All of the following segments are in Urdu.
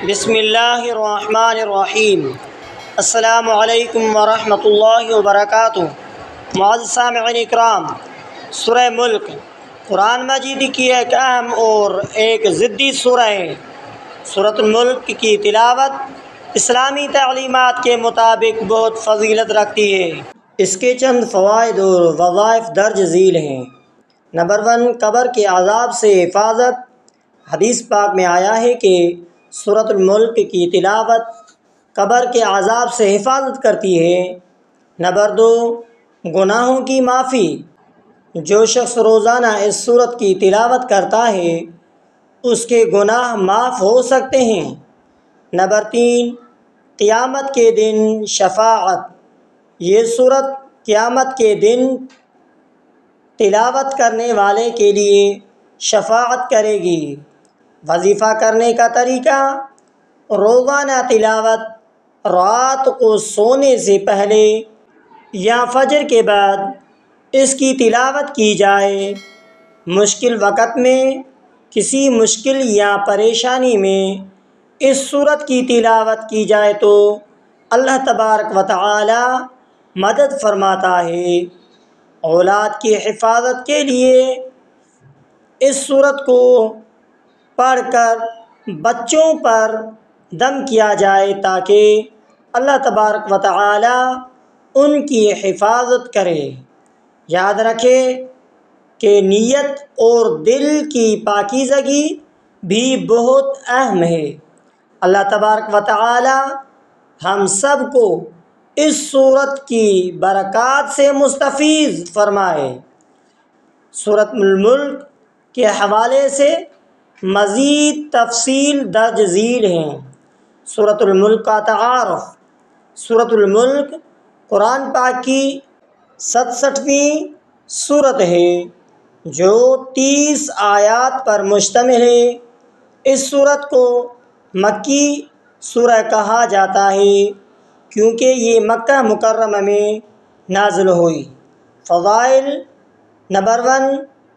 بسم اللہ الرحمن الرحیم۔ السلام علیکم ورحمۃ اللہ وبرکاتہ۔ معزز سامعین اکرام، سورہ ملک قرآن مجید کی ایک اہم اور ایک ضدی سورہ ہے۔ سورۃ الملک کی تلاوت اسلامی تعلیمات کے مطابق بہت فضیلت رکھتی ہے۔ اس کے چند فوائد اور وظائف درج ذیل ہیں۔ نمبر 1، قبر کے عذاب سے حفاظت۔ حدیث پاک میں آیا ہے کہ سورۃ الملک کی تلاوت قبر کے عذاب سے حفاظت کرتی ہے۔ نمبر 2، گناہوں کی معافی۔ جو شخص روزانہ اس سورت کی تلاوت کرتا ہے اس کے گناہ معاف ہو سکتے ہیں۔ نمبر 3، قیامت کے دن شفاعت۔ یہ سورت قیامت کے دن تلاوت کرنے والے کے لیے شفاعت کرے گی۔ وظیفہ کرنے کا طریقہ: روزانہ تلاوت رات کو سونے سے پہلے یا فجر کے بعد اس کی تلاوت کی جائے۔ مشکل وقت میں کسی مشکل یا پریشانی میں اس سورت کی تلاوت کی جائے تو اللہ تبارک و تعالی مدد فرماتا ہے۔ اولاد کی حفاظت کے لیے اس سورت کو پڑھ کر بچوں پر دم کیا جائے تاکہ اللہ تبارک و تعالی ان کی حفاظت کرے۔ یاد رکھیں کہ نیت اور دل کی پاکیزگی بھی بہت اہم ہے۔ اللہ تبارک و تعالی ہم سب کو اس سورت کی برکات سے مستفیض فرمائے۔ سورۃ الملک کے حوالے سے مزید تفصیل درج ذیل ہیں۔ سورۃ الملک کا تعارف: سورۃ الملک قرآن پاک کی 67ویں سورت ہے جو 30 آیات پر مشتمل ہے۔ اس سورت کو مکی سورہ کہا جاتا ہے کیونکہ یہ مکہ مکرمہ میں نازل ہوئی۔ فضائل: نمبر 1،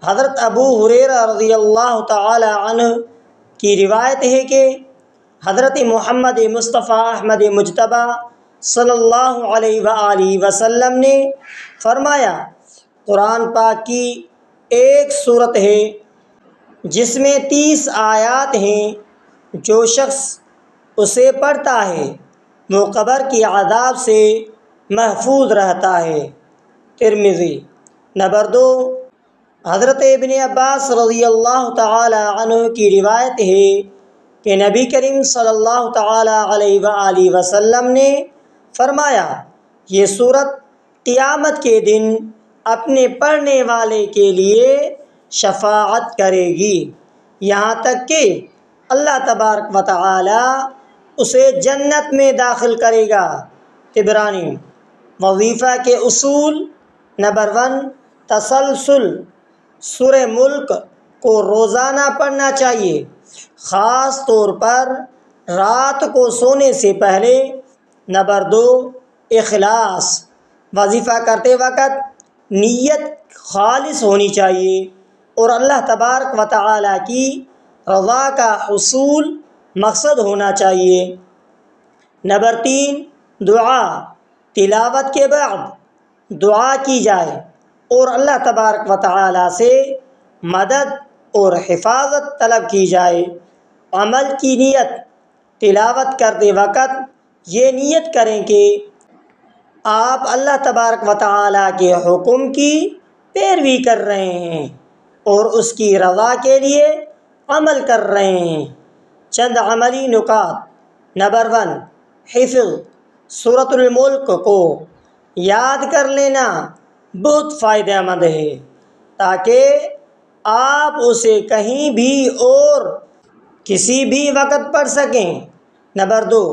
حضرت ابو ہریرہ رضی اللہ تعالی عنہ کی روایت ہے کہ حضرت محمد مصطفیٰ احمد مجتبیٰ صلی اللہ علیہ وآلہ وسلم نے فرمایا، قرآن پاک کی ایک سورت ہے جس میں 30 آیات ہیں، جو شخص اسے پڑھتا ہے وہ قبر کے عذاب سے محفوظ رہتا ہے۔ ترمذی۔ نمبر 2، حضرت ابن عباس رضی اللہ تعالی عنہ کی روایت ہے کہ نبی کریم صلی اللہ تعالی علیہ وآلہ وسلم نے فرمایا، یہ سورت قیامت کے دن اپنے پڑھنے والے کے لیے شفاعت کرے گی، یہاں تک کہ اللہ تبارک و تعالی اسے جنت میں داخل کرے گا۔ طبرانی۔ وظیفہ کے اصول: نمبر 1، تسلسل۔ سورہ ملک کو روزانہ پڑھنا چاہیے، خاص طور پر رات کو سونے سے پہلے۔ نمبر 2، اخلاص۔ وظیفہ کرتے وقت نیت خالص ہونی چاہیے اور اللہ تبارک و تعالی کی رضا کا حصول مقصد ہونا چاہیے۔ نمبر 3، دعا۔ تلاوت کے بعد دعا کی جائے اور اللہ تبارک و تعالی سے مدد اور حفاظت طلب کی جائے۔ عمل کی نیت: تلاوت کرتے وقت یہ نیت کریں کہ آپ اللہ تبارک و تعالی کے حکم کی پیروی کر رہے ہیں اور اس کی رضا کے لیے عمل کر رہے ہیں۔ چند عملی نکات: نمبر 1، حفظ۔ سورۃ الملک کو یاد کر لینا بہت فائدہ مند ہے تاکہ آپ اسے کہیں بھی اور کسی بھی وقت پڑھ سکیں۔ نمبر 2،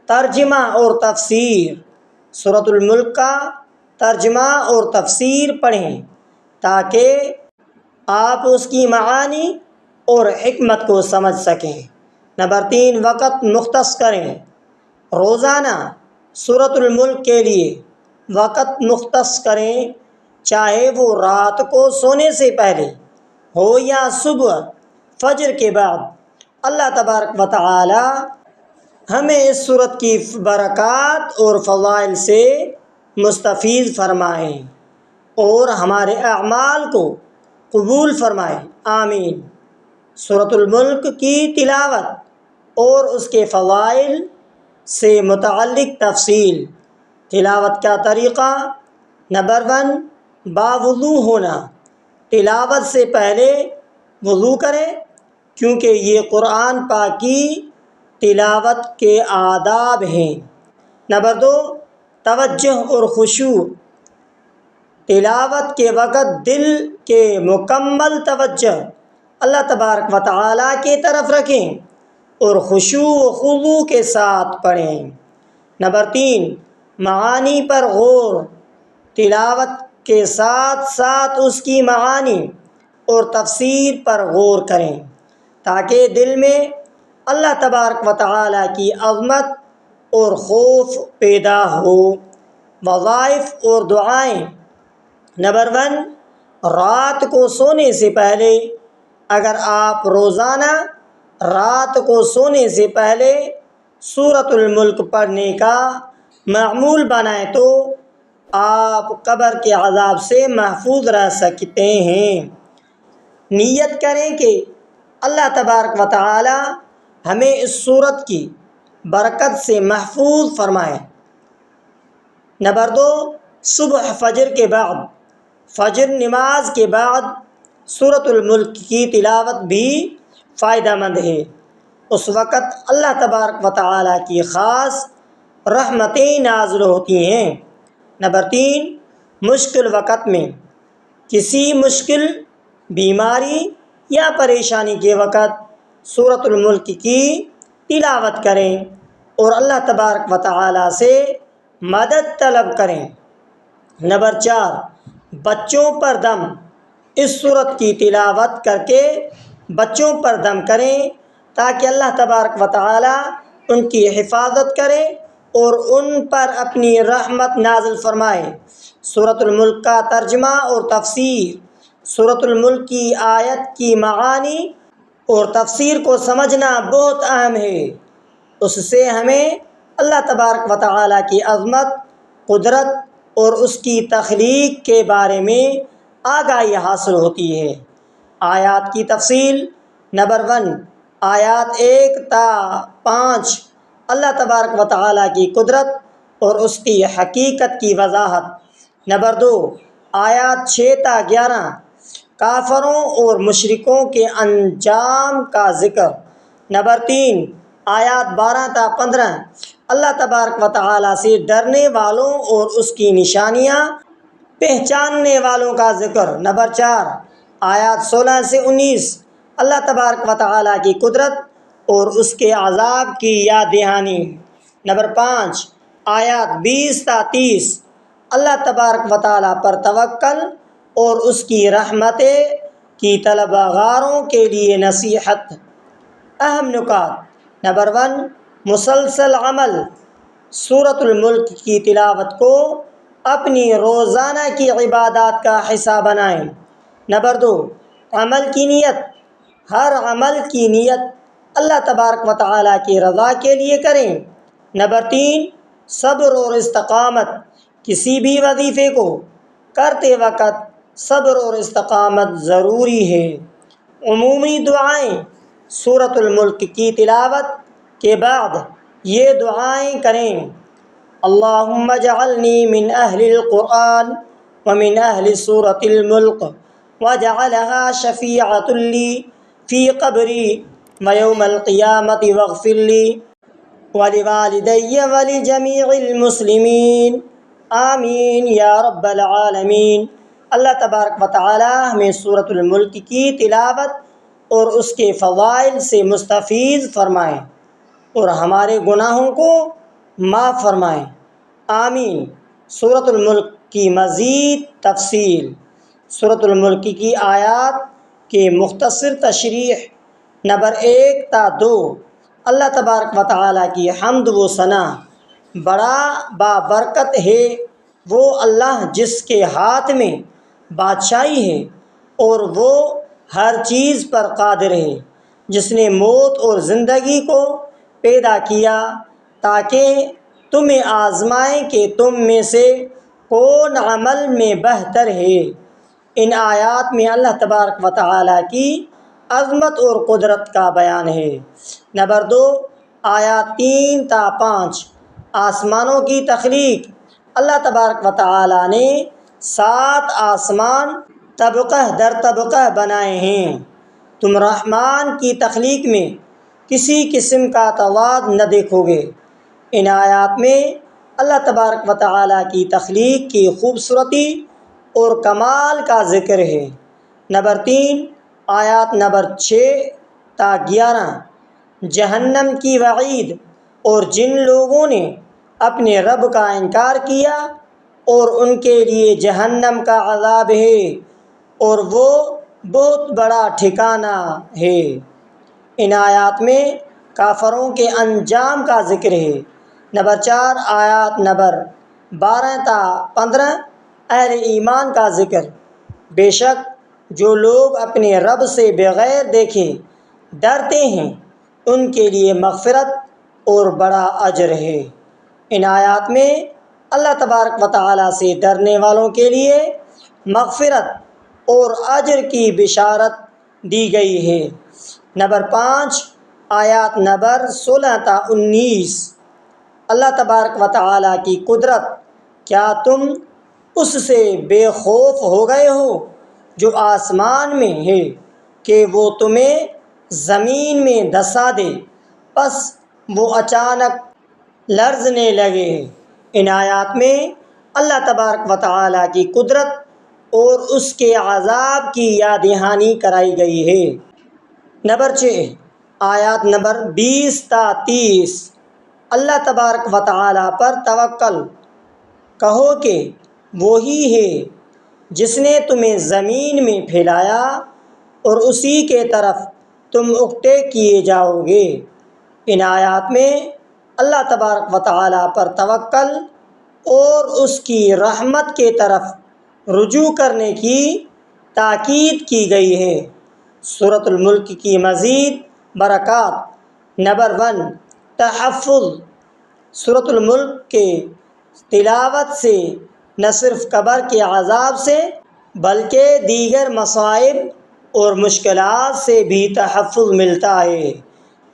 ترجمہ اور تفسیر۔ سورۃ الملک کا ترجمہ اور تفسیر پڑھیں تاکہ آپ اس کی معانی اور حکمت کو سمجھ سکیں۔ نمبر 3، وقت مختص کریں۔ روزانہ سورۃ الملک کے لیے وقت مختص کریں، چاہے وہ رات کو سونے سے پہلے ہو یا صبح فجر کے بعد۔ اللہ تبارک و تعالی ہمیں اس صورت کی برکات اور فضائل سے مستفید فرمائیں اور ہمارے اعمال کو قبول فرمائیں، آمین۔ سورۃ الملک کی تلاوت اور اس کے فضائل سے متعلق تفصیل۔ تلاوت کا طریقہ: نمبر 1، باوضو ہونا۔ تلاوت سے پہلے وضو کریں کیونکہ یہ قرآن پاک کی تلاوت کے آداب ہیں۔ نمبر 2، توجہ اور خشوع۔ تلاوت کے وقت دل کے مکمل توجہ اللہ تبارک و تعالیٰ کی طرف رکھیں اور خشوع و خضوع کے ساتھ پڑھیں۔ نمبر 3، معانی پر غور۔ تلاوت کے ساتھ ساتھ اس کی معانی اور تفسیر پر غور کریں تاکہ دل میں اللہ تبارک و تعالیٰ کی عظمت اور خوف پیدا ہو۔ وظائف اور دعائیں۔ نمبر 1، رات کو سونے سے پہلے اگر آپ روزانہ رات کو سونے سے پہلے سورۃ الملک پڑھنے کا معمول بنائیں تو آپ قبر کے عذاب سے محفوظ رہ سکتے ہیں۔ نیت کریں کہ اللہ تبارک و تعالی ہمیں اس سورت کی برکت سے محفوظ فرمائے۔ نمبر 2، صبح فجر کے بعد، فجر نماز کے بعد سورۃ الملک کی تلاوت بھی فائدہ مند ہے۔ اس وقت اللہ تبارک و تعالیٰ کی خاص رحمتیں نازل ہوتی ہیں۔ نمبر 3، مشکل وقت میں، کسی مشکل بیماری یا پریشانی کے وقت سورۃ الملک کی تلاوت کریں اور اللہ تبارک و تعالیٰ سے مدد طلب کریں۔ نمبر 4، بچوں پر دم۔ اس سورت کی تلاوت کر کے بچوں پر دم کریں تاکہ اللہ تبارک و تعالیٰ ان کی حفاظت کرے اور ان پر اپنی رحمت نازل فرمائے۔ سورۃ الملک کا ترجمہ اور تفسیر۔ سورۃ الملک کی آیت کی معانی اور تفسیر کو سمجھنا بہت اہم ہے۔ اس سے ہمیں اللہ تبارک و تعالیٰ کی عظمت، قدرت اور اس کی تخلیق کے بارے میں آگاہی حاصل ہوتی ہے۔ آیات کی تفصیل۔ نمبر 1، آیات 1 تا 5 اللہ تبارک و تعالیٰ کی قدرت اور اس کی حقیقت کی وضاحت۔ نمبر 2، آیات 6 تا 11 کافروں اور مشرکوں کے انجام کا ذکر۔ نمبر 3، آیات 12 تا 15 اللہ تبارک و تعالیٰ سے ڈرنے والوں اور اس کی نشانیاں پہچاننے والوں کا ذکر۔ نمبر 4، آیات 16 سے 19 اللہ تبارک و تعالیٰ کی قدرت اور اس کے عذاب کی یاد دہانی۔ نمبر 5، آیات 20 تا 30 اللہ تبارک و تعالیٰ پر توکل اور اس کی رحمتیں کی طلبگاروں کے لیے نصیحت۔ اہم نکات۔ نمبر 1، مسلسل عمل۔ سورۃ الملک کی تلاوت کو اپنی روزانہ کی عبادات کا حصہ بنائیں۔ نمبر 2، عمل کی نیت۔ ہر عمل کی نیت اللہ تبارک و تعالیٰ کی رضا کے لیے کریں۔ نمبر 3، صبر اور استقامت۔ کسی بھی وظیفے کو کرتے وقت صبر اور استقامت ضروری ہے۔ عمومی دعائیں۔ سورۃ الملک کی تلاوت کے بعد یہ دعائیں کریں: اللہم اجعلنی من اہل القرآن ومن اہل سورۃ الملک واجعلھا شفیعۃ لی فی قبری ویوم القیامۃ واغفر لی ولوالدی ولجمیع المسلمین آمین یا رب العالمین۔ اللہ تبارک و تعالی ہمیں سورۃ الملک کی تلاوت اور اس کے فضائل سے مستفید فرمائیں اور ہمارے گناہوں کو معاف فرمائیں، آمین۔ سورۃ الملک کی مزید تفصیل۔ سورۃ الملک کی آیات کے مختصر تشریح۔ نمبر 1 تا 2 اللہ تبارک و تعالیٰ کی حمد و ثنا۔ بڑا بابرکت ہے وہ اللہ جس کے ہاتھ میں بادشاہی ہے اور وہ ہر چیز پر قادر ہے، جس نے موت اور زندگی کو پیدا کیا تاکہ تمہیں آزمائیں کہ تم میں سے کون عمل میں بہتر ہے۔ ان آیات میں اللہ تبارک و تعالیٰ کی عظمت اور قدرت کا بیان ہے۔ نمبر 2، آیات 3 تا 5 آسمانوں کی تخلیق۔ اللہ تبارک و تعالیٰ نے 7 آسمان طبقہ در طبقہ بنائے ہیں۔ تم رحمان کی تخلیق میں کسی قسم کا تضاد نہ دیکھو گے۔ ان آیات میں اللہ تبارک و تعالیٰ کی تخلیق کی خوبصورتی اور کمال کا ذکر ہے۔ نمبر 3، آیات نمبر 6 تا 11 جہنم کی وعید اور جن لوگوں نے اپنے رب کا انکار کیا اور ان کے لیے جہنم کا عذاب ہے اور وہ بہت بڑا ٹھکانہ ہے۔ ان آیات میں کافروں کے انجام کا ذکر ہے۔ نمبر 4، آیات نمبر 12 تا 15 اہل ایمان کا ذکر۔ بے شک جو لوگ اپنے رب سے بغیر دیکھے ڈرتے ہیں ان کے لیے مغفرت اور بڑا اجر ہے۔ ان آیات میں اللہ تبارک و تعالیٰ سے ڈرنے والوں کے لیے مغفرت اور اجر کی بشارت دی گئی ہے۔ نمبر 5، آیات نمبر 16 تا 19 اللہ تبارک و تعالیٰ کی قدرت۔ کیا تم اس سے بے خوف ہو گئے ہو جو آسمان میں ہے کہ وہ تمہیں زمین میں دھسا دے پس وہ اچانک لرزنے لگے۔ ان آیات میں اللہ تبارک و تعالیٰ کی قدرت اور اس کے عذاب کی یاد دہانی کرائی گئی ہے۔ نمبر 6، آیات نمبر 20 تا 30 اللہ تبارک و تعالیٰ پر توکل۔ کہو کہ وہی ہے جس نے تمہیں زمین میں پھیلایا اور اسی کے طرف تم اکٹھے کیے جاؤ گے۔ ان آیات میں اللہ تبارک و تعالیٰ پر توکل اور اس کی رحمت کے طرف رجوع کرنے کی تاکید کی گئی ہے۔ سورۃ الملک کی مزید برکات۔ نمبر 1، تحفظ۔ سورۃ الملک کے تلاوت سے نہ صرف قبر کے عذاب سے بلکہ دیگر مصائب اور مشکلات سے بھی تحفظ ملتا ہے۔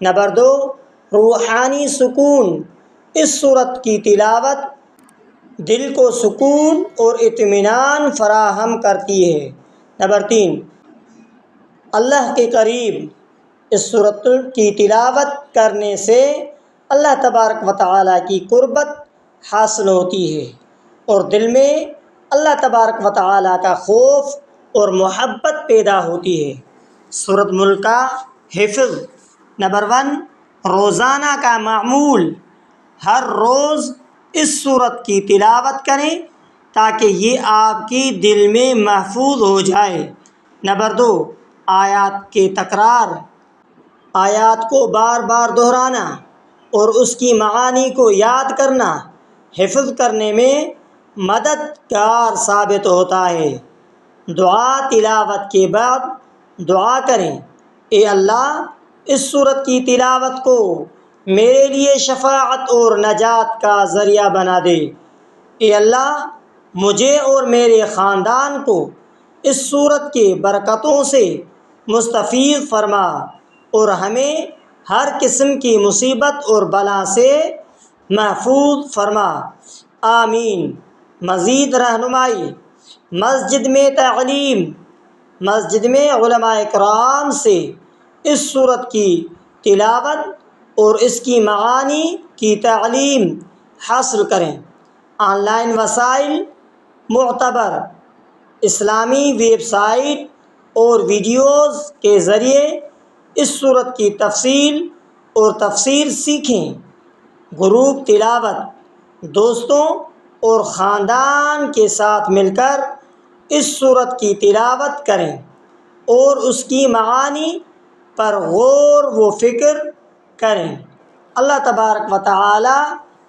نمبر 2، روحانی سکون۔ اس سورت کی تلاوت دل کو سکون اور اطمینان فراہم کرتی ہے۔ نمبر 3، اللہ کے قریب۔ اس سورت کی تلاوت کرنے سے اللہ تبارک و تعالیٰ کی قربت حاصل ہوتی ہے اور دل میں اللہ تبارک و تعالیٰ کا خوف اور محبت پیدا ہوتی ہے۔ سورۃ ملک کا حفظ۔ نمبر 1، روزانہ کا معمول۔ ہر روز اس سورت کی تلاوت کریں تاکہ یہ آپ کی دل میں محفوظ ہو جائے۔ نمبر 2، آیات کے تکرار۔ آیات کو بار بار دہرانا اور اس کی معانی کو یاد کرنا حفظ کرنے میں مددگار ثابت ہوتا ہے۔ دعا۔ تلاوت کے بعد دعا کریں، اے اللہ اس سورت کی تلاوت کو میرے لیے شفاعت اور نجات کا ذریعہ بنا دے۔ اے اللہ مجھے اور میرے خاندان کو اس سورت کے برکتوں سے مستفید فرما اور ہمیں ہر قسم کی مصیبت اور بلا سے محفوظ فرما۔ آمین۔ مزید رہنمائی۔ مسجد میں تعلیم۔ مسجد میں علماء کرام سے اس سورت کی تلاوت اور اس کی معانی کی تعلیم حاصل کریں۔ آن لائن وسائل۔ معتبر اسلامی ویب سائٹ اور ویڈیوز کے ذریعے اس سورت کی تفصیل اور تفسیر سیکھیں۔ گروپ تلاوت۔ دوستوں اور خاندان کے ساتھ مل کر اس سورت کی تلاوت کریں اور اس کی معانی پر غور و فکر کریں۔ اللہ تبارک و تعالی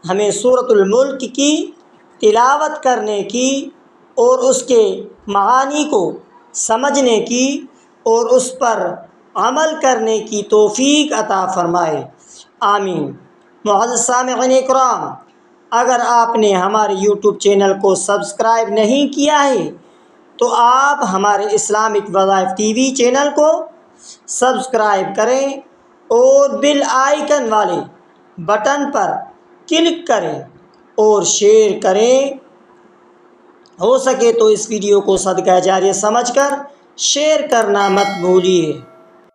ہمیں سورۃ الملک کی تلاوت کرنے کی اور اس کے معانی کو سمجھنے کی اور اس پر عمل کرنے کی توفیق عطا فرمائے۔ آمین۔ معزز سامعین کرام، اگر آپ نے ہمارے یوٹیوب چینل کو سبسکرائب نہیں کیا ہے تو آپ ہمارے اسلامک وظائف ٹی وی چینل کو سبسکرائب کریں اور بیل آئیکن والے بٹن پر کلک کریں اور شیئر کریں۔ ہو سکے تو اس ویڈیو کو صدقہ جاریہ سمجھ کر شیئر کرنا مت بھولیے۔